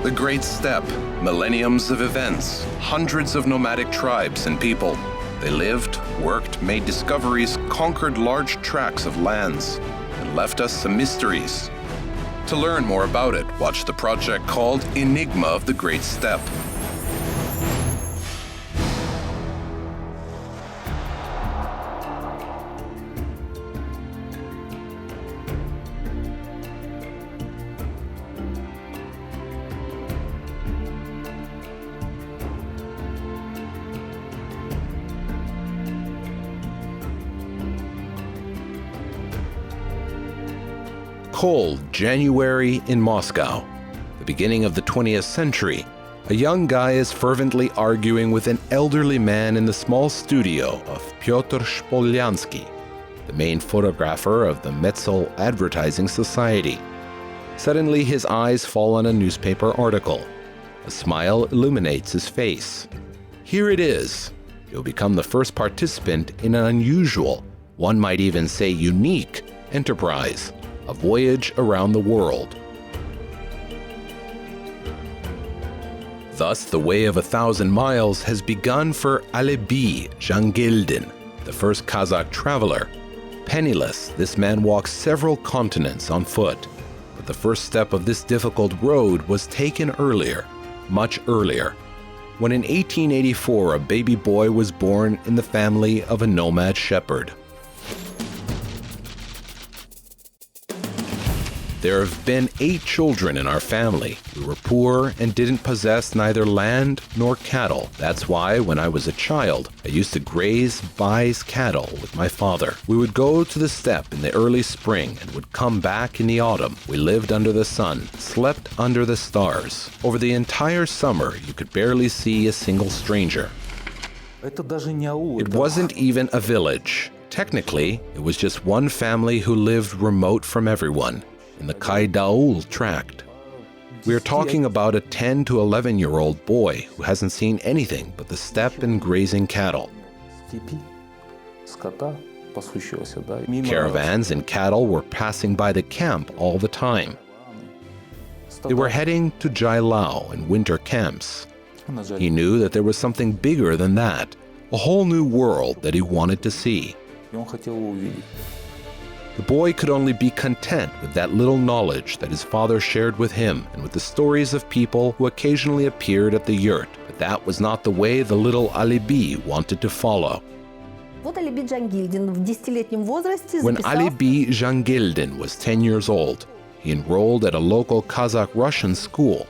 The Great Steppe, millenniums of events, hundreds of nomadic tribes and people. They lived, worked, made discoveries, conquered large tracts of lands, and left us some mysteries. To learn more about it, watch the project called Enigma of the Great Steppe. Cold January in Moscow, the beginning of the 20th century. A young guy is fervently arguing with an elderly man in the small studio of Pyotr ShpolYansky, the main photographer of the Metzl Advertising Society. Suddenly his eyes fall on a newspaper article. A smile illuminates his face. Here it is. You'll become the first participant in an unusual, one might even say unique, enterprise. A voyage around the world. Thus, the way of 1,000 miles has begun for Alibi Dzhangildin, the first Kazakh traveler. Penniless, this man walks several continents on foot. But the first step of this difficult road was taken earlier, much earlier, when in 1884 a baby boy was born in the family of a nomad shepherd. There have been 8 children in our family. We were poor and didn't possess neither land nor cattle. That's why, when I was a child, I used to graze Bai's cattle with my father. We would go to the steppe in the early spring and would come back in the autumn. We lived under the sun, slept under the stars. Over the entire summer, you could barely see a single stranger. It wasn't even a village. Technically, it was just one family who lived remote from everyone. In the Kaidaul tract. We are talking about a 10 to 11-year-old boy who hasn't seen anything but the steppe and grazing cattle. Caravans and cattle were passing by the camp all the time. They were heading to Joly and winter camps. He knew that there was something bigger than that, a whole new world that he wanted to see. The boy could only be content with that little knowledge that his father shared with him and with the stories of people who occasionally appeared at the yurt. But that was not the way the little Alibi wanted to follow. When Alibi Dzhangildin was 10 years old, he enrolled at a local Kazakh-Russian school.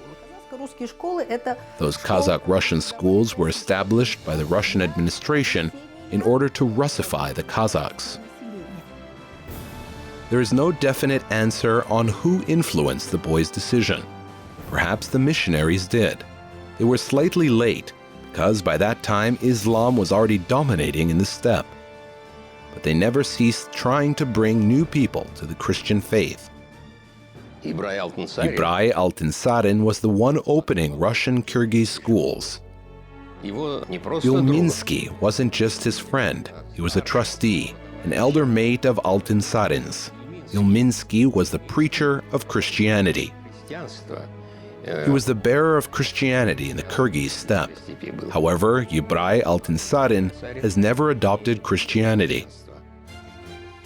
Those Kazakh-Russian schools were established by the Russian administration in order to Russify the Kazakhs. There is no definite answer on who influenced the boy's decision. Perhaps the missionaries did. They were slightly late, because by that time Islam was already dominating in the steppe. But they never ceased trying to bring new people to the Christian faith. Ibrahim Altinsarin was the one opening Russian Kyrgyz schools. Illuminates wasn't just his friend, he was a trustee, an elder mate of Altinsarin's. Illuminates was the preacher of Christianity. He was the bearer of Christianity in the Kyrgyz steppe. However, Ibrahim Altinsarin has never adopted Christianity.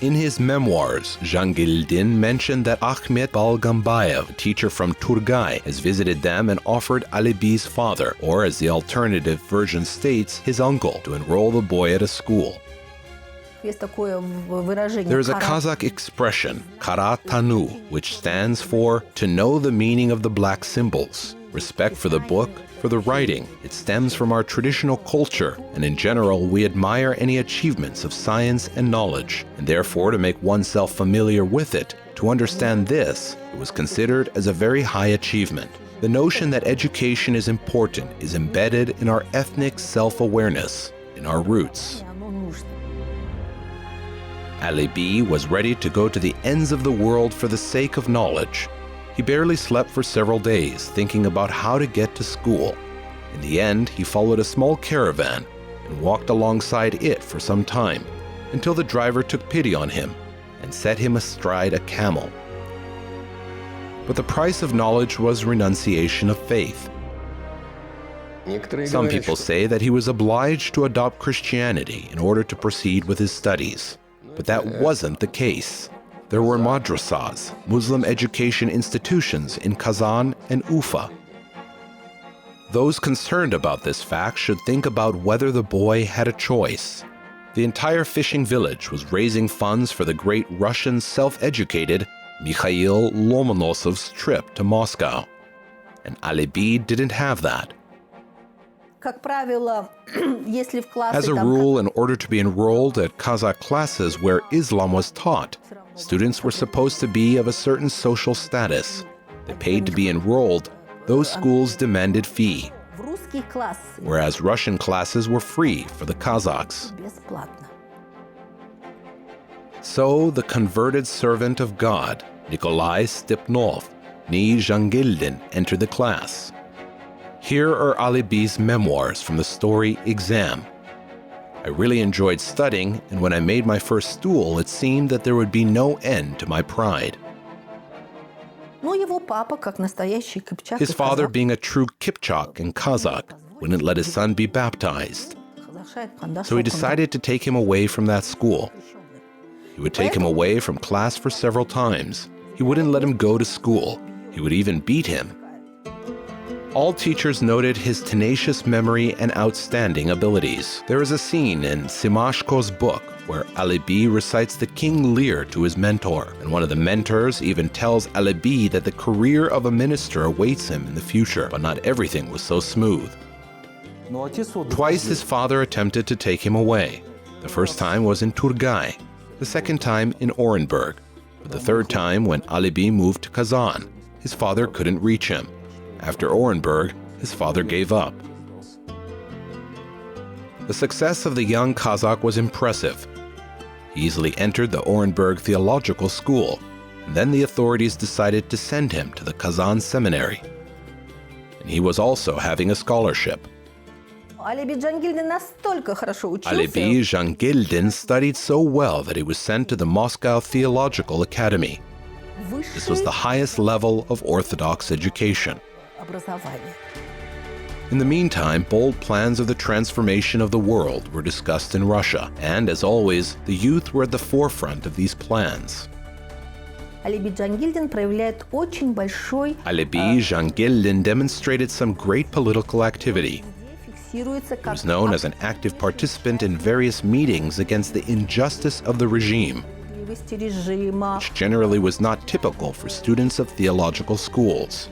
In his memoirs, Dzhangildin mentioned that Ahmet Balgambayev, a teacher from Turgay, has visited them and offered Alibi's father, or as the alternative version states, his uncle, to enroll the boy at a school. There is a Kazakh expression, kara tanu, which stands for to know the meaning of the black symbols. Respect for the book, for the writing. It stems from our traditional culture, and in general, we admire any achievements of science and knowledge, and therefore to make oneself familiar with it, to understand this, it was considered as a very high achievement. The notion that education is important is embedded in our ethnic self-awareness, in our roots. Alibi was ready to go to the ends of the world for the sake of knowledge. He barely slept for several days, thinking about how to get to school. In the end, he followed a small caravan and walked alongside it for some time, until the driver took pity on him and set him astride a camel. But the price of knowledge was renunciation of faith. Some people say that he was obliged to adopt Christianity in order to proceed with his studies. But that wasn't the case. There were madrasas, Muslim education institutions in Kazan and Ufa. Those concerned about this fact should think about whether the boy had a choice. The entire fishing village was raising funds for the great Russian self-educated Mikhail Lomonosov's trip to Moscow. And Alibi didn't have that. As a rule, in order to be enrolled at Kazakh classes where Islam was taught, students were supposed to be of a certain social status. They paid to be enrolled. Those schools demanded fee, whereas Russian classes were free for the Kazakhs. So the converted servant of God, Nikolai Stepnov, nee Dzhangildin, entered the class. Here are Alibi's memoirs from the story Exam. I really enjoyed studying, and when I made my first stool, it seemed that there would be no end to my pride. His father, being a true Kipchak and Kazakh, wouldn't let his son be baptized. So he decided to take him away from that school. He would take him away from class for several times. He wouldn't let him go to school. He would even beat him. All teachers noted his tenacious memory and outstanding abilities. There is a scene in Simashko's book where Alibi recites the King Lear to his mentor, and one of the mentors even tells Alibi that the career of a minister awaits him in the future, but not everything was so smooth. Twice his father attempted to take him away. The first time was in Turgai, the second time in Orenburg, but the third time when Alibi moved to Kazan. His father couldn't reach him. After Orenburg, his father gave up. The success of the young Kazakh was impressive. He easily entered the Orenburg Theological School, and then the authorities decided to send him to the Kazan Seminary. And he was also having a scholarship. Alibi Dzhangildin studied so well that he was sent to the Moscow Theological Academy. This was the highest level of Orthodox education. In the meantime, bold plans of the transformation of the world were discussed in Russia, and as always, the youth were at the forefront of these plans. Alibi Dzhangildin demonstrated some great political activity. He was known as an active participant in various meetings against the injustice of the regime, which generally was not typical for students of theological schools.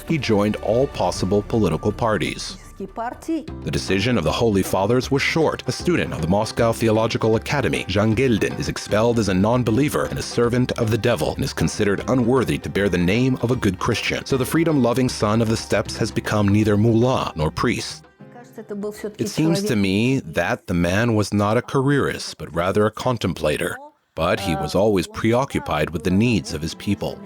He joined all possible political parties. The decision of the Holy Fathers was short. A student of the Moscow Theological Academy, Dzhangildin is expelled as a non-believer and a servant of the devil, and is considered unworthy to bear the name of a good Christian. So the freedom-loving son of the steppes has become neither mullah nor priest. It seems to me that the man was not a careerist, but rather a contemplator. But he was always preoccupied with the needs of his people.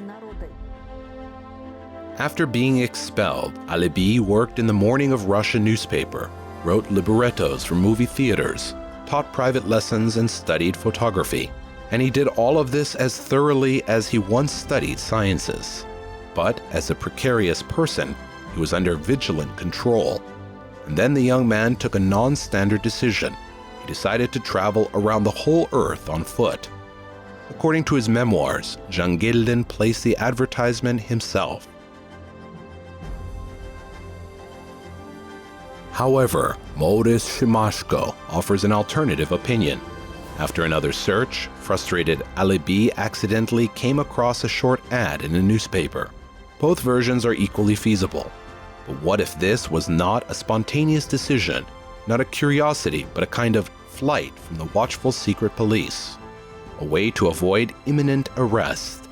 After being expelled, Alibi worked in the Morning of Russia newspaper, wrote librettos for movie theaters, taught private lessons, and studied photography. And he did all of this as thoroughly as he once studied sciences. But as a precarious person, he was under vigilant control. And then the young man took a non-standard decision. He decided to travel around the whole earth on foot. According to his memoirs, Dzhangildin placed the advertisement himself. However, Modest Shimashko offers an alternative opinion. After another search, frustrated Alibi accidentally came across a short ad in a newspaper. Both versions are equally feasible. But what if this was not a spontaneous decision, not a curiosity, but a kind of flight from the watchful secret police? A way to avoid imminent arrest.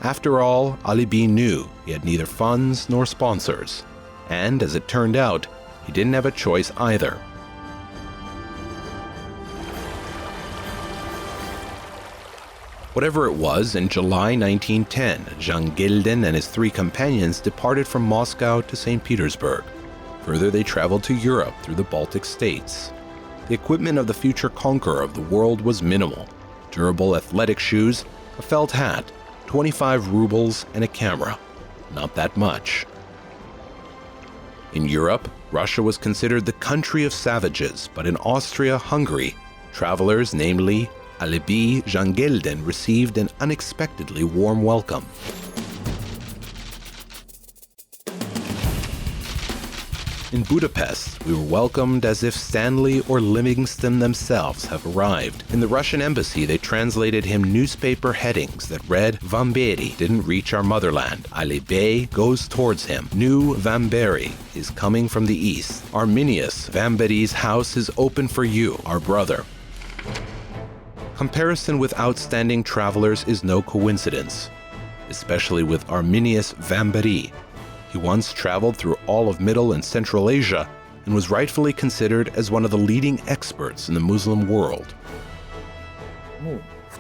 After all, Alibi knew he had neither funds nor sponsors. And as it turned out, he didn't have a choice either. Whatever it was, in July 1910, Dzhangildin and his three companions departed from Moscow to St. Petersburg. Further, they traveled to Europe through the Baltic states. The equipment of the future conqueror of the world was minimal: durable athletic shoes, a felt hat, 25 rubles and a camera. Not that much. In Europe, Russia was considered the country of savages, but in Austria-Hungary, travelers, namely Alibi Dzhangildin, received an unexpectedly warm welcome. In Budapest, we were welcomed as if Stanley or Livingston themselves have arrived. In the Russian embassy, they translated him newspaper headings that read, "Vamberi didn't reach our motherland. Alibi goes towards him. New Vamberi is coming from the east. Arminius Vamberi's house is open for you, our brother." Comparison with outstanding travelers is no coincidence, especially with Arminius Vamberi. He once traveled through all of Middle and Central Asia and was rightfully considered as one of the leading experts in the Muslim world.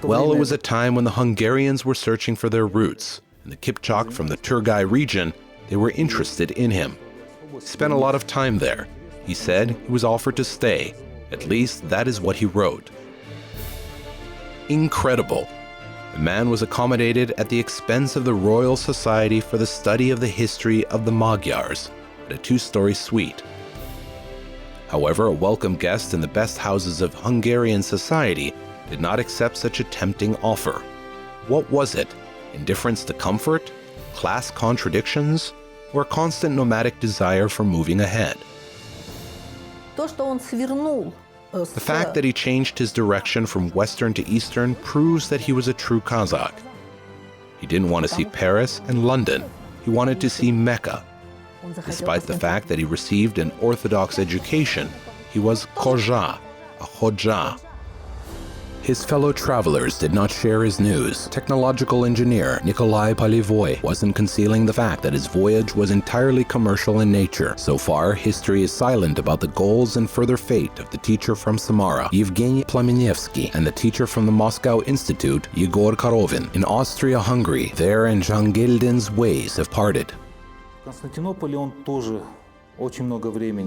Well, it was a time when the Hungarians were searching for their roots, and the Kipchak from the Turgai region, they were interested in him. He spent a lot of time there. He said he was offered to stay. At least that is what he wrote. Incredible. The man was accommodated at the expense of the Royal Society for the Study of the History of the Magyars at a 2-story suite. However, a welcome guest in the best houses of Hungarian society did not accept such a tempting offer. What was it? Indifference to comfort? Class contradictions? Or a constant nomadic desire for moving ahead? The fact that he changed his direction from Western to Eastern proves that he was a true Kazakh. He didn't want to see Paris and London. He wanted to see Mecca. Despite the fact that he received an Orthodox education, he was Khoja, a Khoja. His fellow travelers did not share his news. Technological engineer Nikolai Polivoy wasn't concealing the fact that his voyage was entirely commercial in nature. So far, history is silent about the goals and further fate of the teacher from Samara, Yevgeny Plamenevsky, and the teacher from the Moscow Institute, Yegor Korovin. In Austria-Hungary, their and Dzhangildin's ways have parted.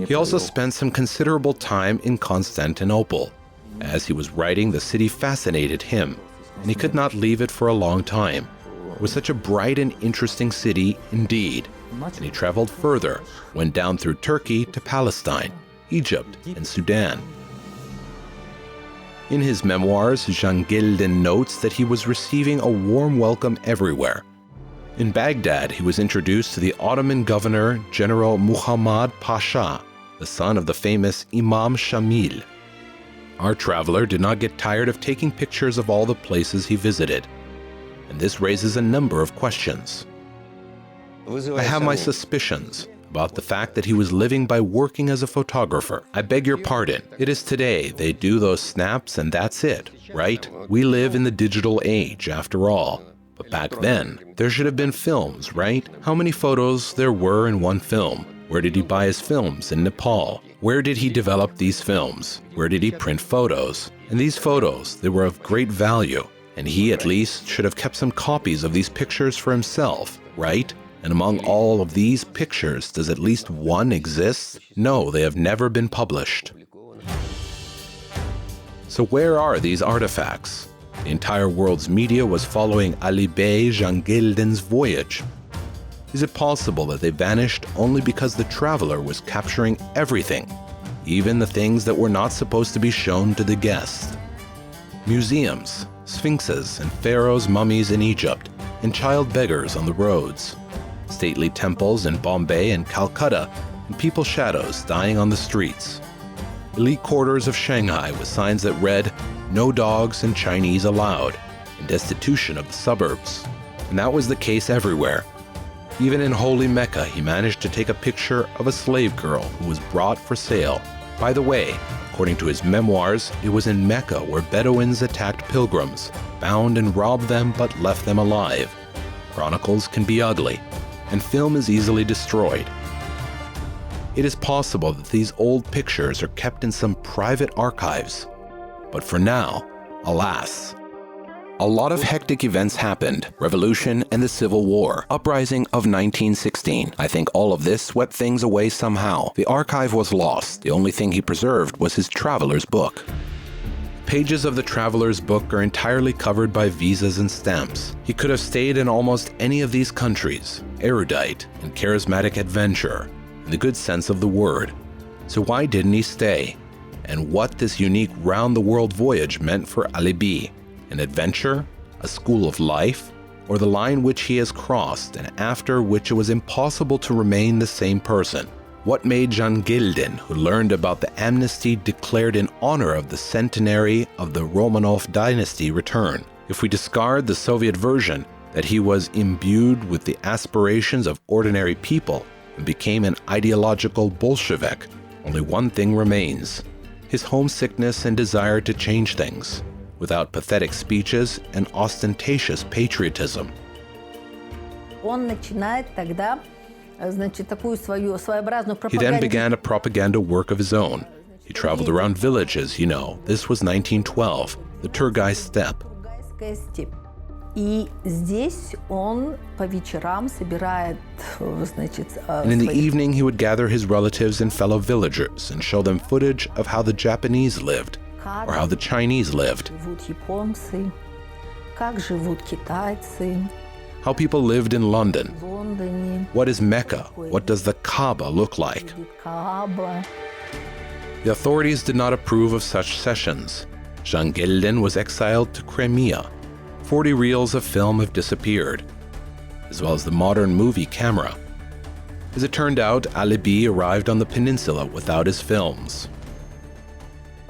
He also spent some considerable time in Constantinople. As he was writing, the city fascinated him, and he could not leave it for a long time. It was such a bright and interesting city indeed, and he traveled further, went down through Turkey to Palestine, Egypt, and Sudan. In his memoirs, Dzhangildin notes that he was receiving a warm welcome everywhere. In Baghdad, he was introduced to the Ottoman governor, General Muhammad Pasha, the son of the famous Imam Shamil. Our traveler did not get tired of taking pictures of all the places he visited, and this raises a number of questions. I have my suspicions about the fact that he was living by working as a photographer. I beg your pardon, it is today they do those snaps and that's it, right? We live in the digital age after all. But back then, there should have been films, right? How many photos there were in one film? Where did he buy his films in Nepal? Where did he develop these films? Where did he print photos? And these photos, they were of great value, and he at least should have kept some copies of these pictures for himself, right? And among all of these pictures, does at least one exist? No, they have never been published. So where are these artifacts? The entire world's media was following Alibi Dzhangildin's voyage. Is it possible that they vanished only because the traveler was capturing everything, even the things that were not supposed to be shown to the guest? Museums, sphinxes and pharaohs' mummies in Egypt, and child beggars on the roads. Stately temples in Bombay and Calcutta, and people shadows dying on the streets. Elite quarters of Shanghai with signs that read, "No dogs and Chinese allowed," and destitution of the suburbs. And that was the case everywhere. Even in holy Mecca, he managed to take a picture of a slave girl who was brought for sale. By the way, according to his memoirs, it was in Mecca where Bedouins attacked pilgrims, bound and robbed them but left them alive. Chronicles can be ugly, and film is easily destroyed. It is possible that these old pictures are kept in some private archives. But for now, alas, a lot of hectic events happened. Revolution and the Civil War. Uprising of 1916. I think all of this swept things away somehow. The archive was lost. The only thing he preserved was his traveler's book. pages of the traveler's book are entirely covered by visas and stamps. He could have stayed in almost any of these countries, erudite and charismatic adventurer, in the good sense of the word. So why didn't he stay? And what this unique round-the-world voyage meant for Alibi, an adventure, a school of life, or the line which he has crossed and after which it was impossible to remain the same person. What made Dzhangildin, who learned about the amnesty declared in honor of the centenary of the Romanov dynasty, return? If we discard the Soviet version that he was imbued with the aspirations of ordinary people and became an ideological Bolshevik, only one thing remains: his homesickness and desire to change things, without pathetic speeches and ostentatious patriotism. He then began a propaganda work of his own. He traveled around villages, This was 1912, the Turgai steppe. And in the evening, he would gather his relatives and fellow villagers and show them footage of how the Japanese lived, or how the Chinese lived, how people lived in London. What is Mecca? What does the Kaaba look like? The authorities did not approve of such sessions. Dzhangildin was exiled to Crimea. 40 reels of film have disappeared, as well as the modern movie camera. As it turned out, Alibi arrived on the peninsula without his films.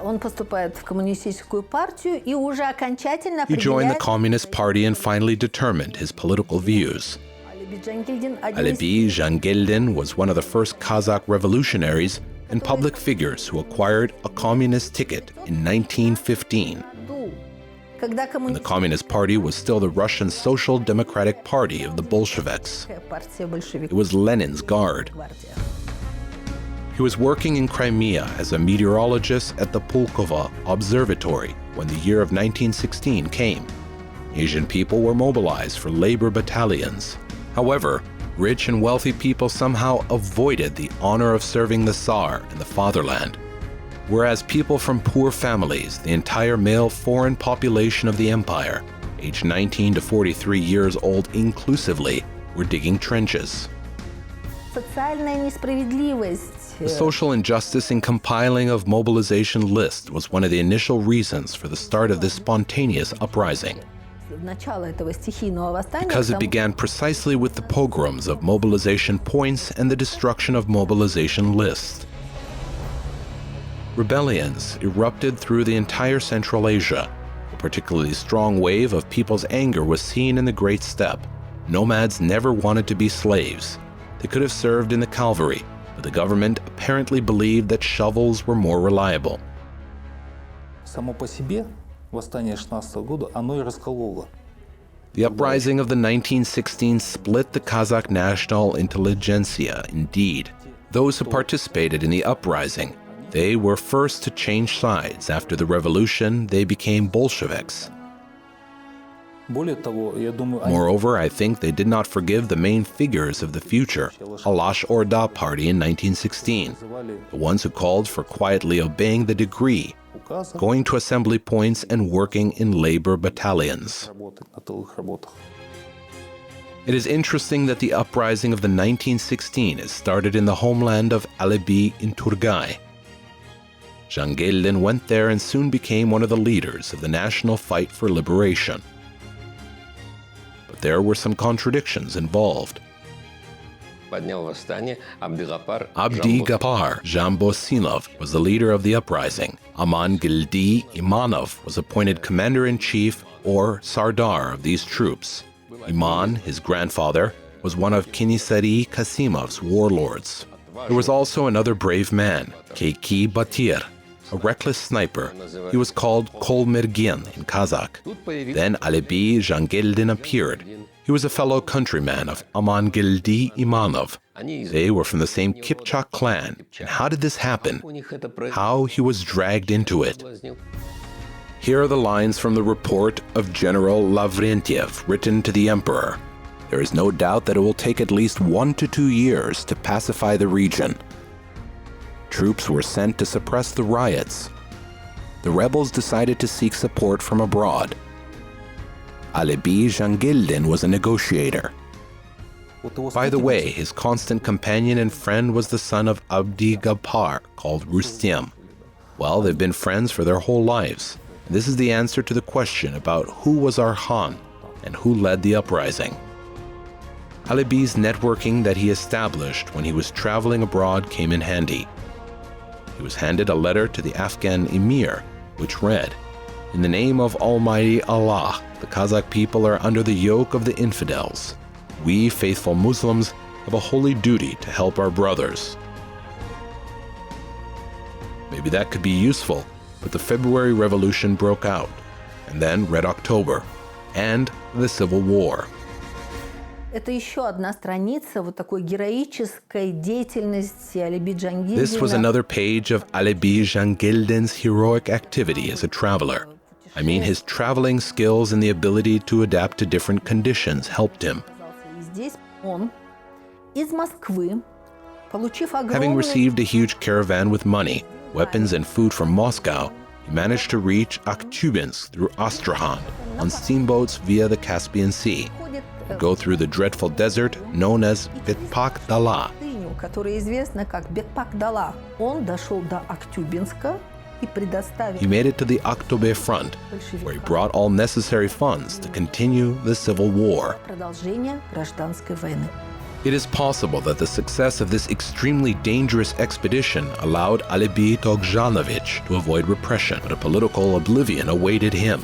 He joined the Communist Party and finally determined his political views. Alibi Dzhangildin was one of the first Kazakh revolutionaries and public figures who acquired a communist ticket in 1915. When the Communist Party was still the Russian Social Democratic Party of the Bolsheviks. It was Lenin's guard. He was working in Crimea as a meteorologist at the Pulkovo Observatory when the year of 1916 came. Asian people were mobilized for labor battalions. However, rich and wealthy people somehow avoided the honor of serving the Tsar and the fatherland, whereas people from poor families, the entire male foreign population of the empire, aged 19 to 43 years old inclusively, were digging trenches. The social injustice in compiling of mobilization lists was one of the initial reasons for the start of this spontaneous uprising, because it began precisely with the pogroms of mobilization points and the destruction of mobilization lists. Rebellions erupted through the entire Central Asia. A particularly strong wave of people's anger was seen in the Great Steppe. Nomads never wanted to be slaves. They could have served in the cavalry, but the government apparently believed that shovels were more reliable. The uprising of the 1916 split the Kazakh national intelligentsia indeed. Those who participated in the uprising, they were first to change sides. After the revolution, they became Bolsheviks. Moreover, I think they did not forgive the main figures of the future Alash Orda party in 1916, the ones who called for quietly obeying the decree, going to assembly points and working in labor battalions. It is interesting that the uprising of the 1916 is started in the homeland of Alibi in Turgai. Dzhangildin went there and soon became one of the leaders of the national fight for liberation. But there were some contradictions involved. Abdi Gapar Jambosinov was the leader of the uprising. Aman Gildi Imanov was appointed commander-in-chief or Sardar of these troops. Iman, his grandfather, was one of Kinisari Kasimov's warlords. There was also another brave man, Keiki Batir, a reckless sniper. He was called Kolmergin in Kazakh. Then Alibi Dzhangildin appeared. He was a fellow countryman of Aman Gildi Imanov. They were from the same Kipchak clan. And how did this happen? How he was dragged into it. Here are the lines from the report of General Lavrentiev written to the emperor. There is no doubt that it will take at least 1 to 2 years to pacify the region. Troops were sent to suppress the riots. the rebels decided to seek support from abroad. Alibi Dzhangildin was a negotiator. By the way, his constant companion and friend was the son of Abdi Gapar, called Rustem. Well, they've been friends for their whole lives. And this is the answer to the question about who was our Khan and who led the uprising. Alibi's networking that he established when he was traveling abroad came in handy. He was handed a letter to the Afghan emir, which read, "In the name of Almighty Allah, the Kazakh people are under the yoke of the infidels. We, faithful Muslims, have a holy duty to help our brothers." Maybe that could be useful, but the February Revolution broke out, and then Red October, and the Civil War. Это еще одна страница вот такой героической деятельности Alibi Dzhangildina. This was another page of Alibi Dzhangildin's heroic activity as a traveler. I mean, his traveling skills and the ability to adapt to different conditions helped him. Having received a huge caravan with money, weapons and food from Moscow, he managed to reach Akhtubinsk through Astrakhan on steamboats via the Caspian Sea, and go through the dreadful desert known as Betpak-Dala. He made it to the Oktober front, where he brought all necessary funds to continue the civil war. It is possible that the success of this extremely dangerous expedition allowed Alibi Dzhangildin to avoid repression, but a political oblivion awaited him.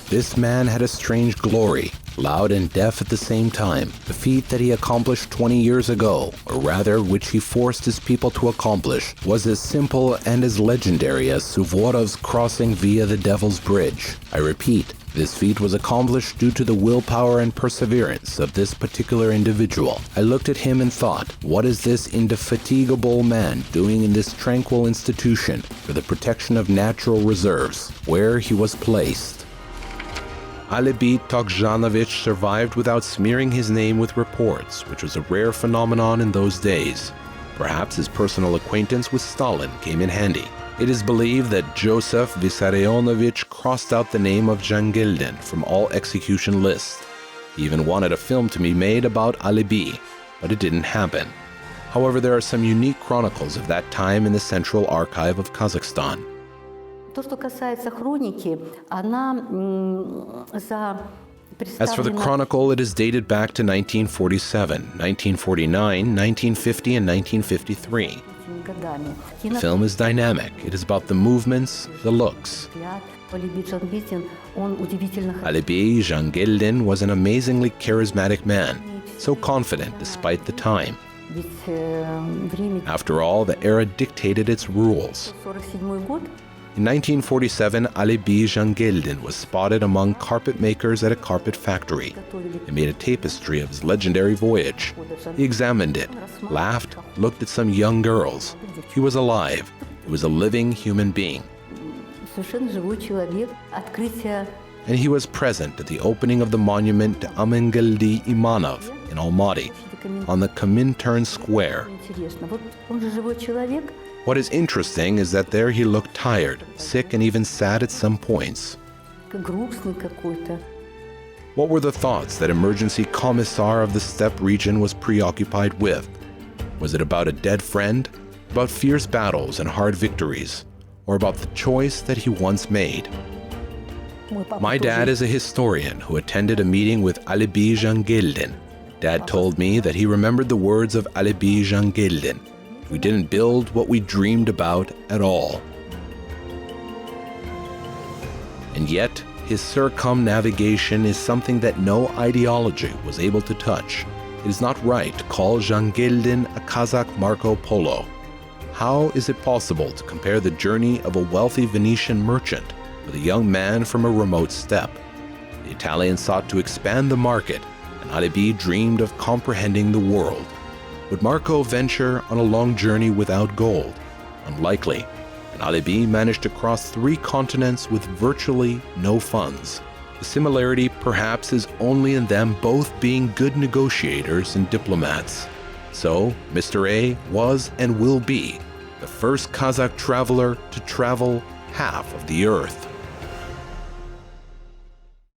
This man had a strange glory, loud and deaf at the same time. The feat that he accomplished 20 years ago, or rather which he forced his people to accomplish, was as simple and as legendary as Suvorov's crossing via the Devil's Bridge. I repeat, this feat was accomplished due to the willpower and perseverance of this particular individual. I looked at him and thought, what is this indefatigable man doing in this tranquil institution for the protection of natural reserves, where he was placed? Alibi Dzhangildin survived without smearing his name with reports, which was a rare phenomenon in those days. Perhaps his personal acquaintance with Stalin came in handy. It is believed that Joseph Vissarionovich crossed out the name of Dzhangildin from all execution lists. He even wanted a film to be made about Alibi, but it didn't happen. However, there are some unique chronicles of that time in the Central Archive of Kazakhstan. То, что касается хроники, она As for the chronicle, it is dated back to 1947, 1949, 1950, and 1953. The film is dynamic. It is about the movements, the looks. Alibi Dzhangildin was an amazingly charismatic man, so confident despite the time. After all, the era dictated its rules. In 1947, Alibi Dzhangildin was spotted among carpet makers at a carpet factory. They made a tapestry of his legendary voyage. He examined it, laughed, looked at some young girls. He was alive. He was a living human being. And he was present at the opening of the monument to Amangildi Imanov in Almaty, on the Comintern Square. What is interesting is that there he looked tired, sick, and even sad at some points. What were the thoughts that emergency commissar of the steppe region was preoccupied with? Was it about a dead friend, about fierce battles and hard victories, or about the choice that he once made? My dad is a historian who attended a meeting with Alibi Dzhangildin. Dad told me that he remembered the words of Alibi Dzhangildin. We didn't build what we dreamed about at all. And yet, his circumnavigation is something that no ideology was able to touch. It is not right to call Dzhangildin a Kazakh Marco Polo. How is it possible to compare the journey of a wealthy Venetian merchant with a young man from a remote steppe? The Italian sought to expand the market, and Alibi dreamed of comprehending the world. Would Marco venture on a long journey without gold? Unlikely. And Alibi managed to cross 3 continents with virtually no funds. The similarity perhaps is only in them both being good negotiators and diplomats. So, Mr. A was and will be the first Kazakh traveler to travel half of the Earth.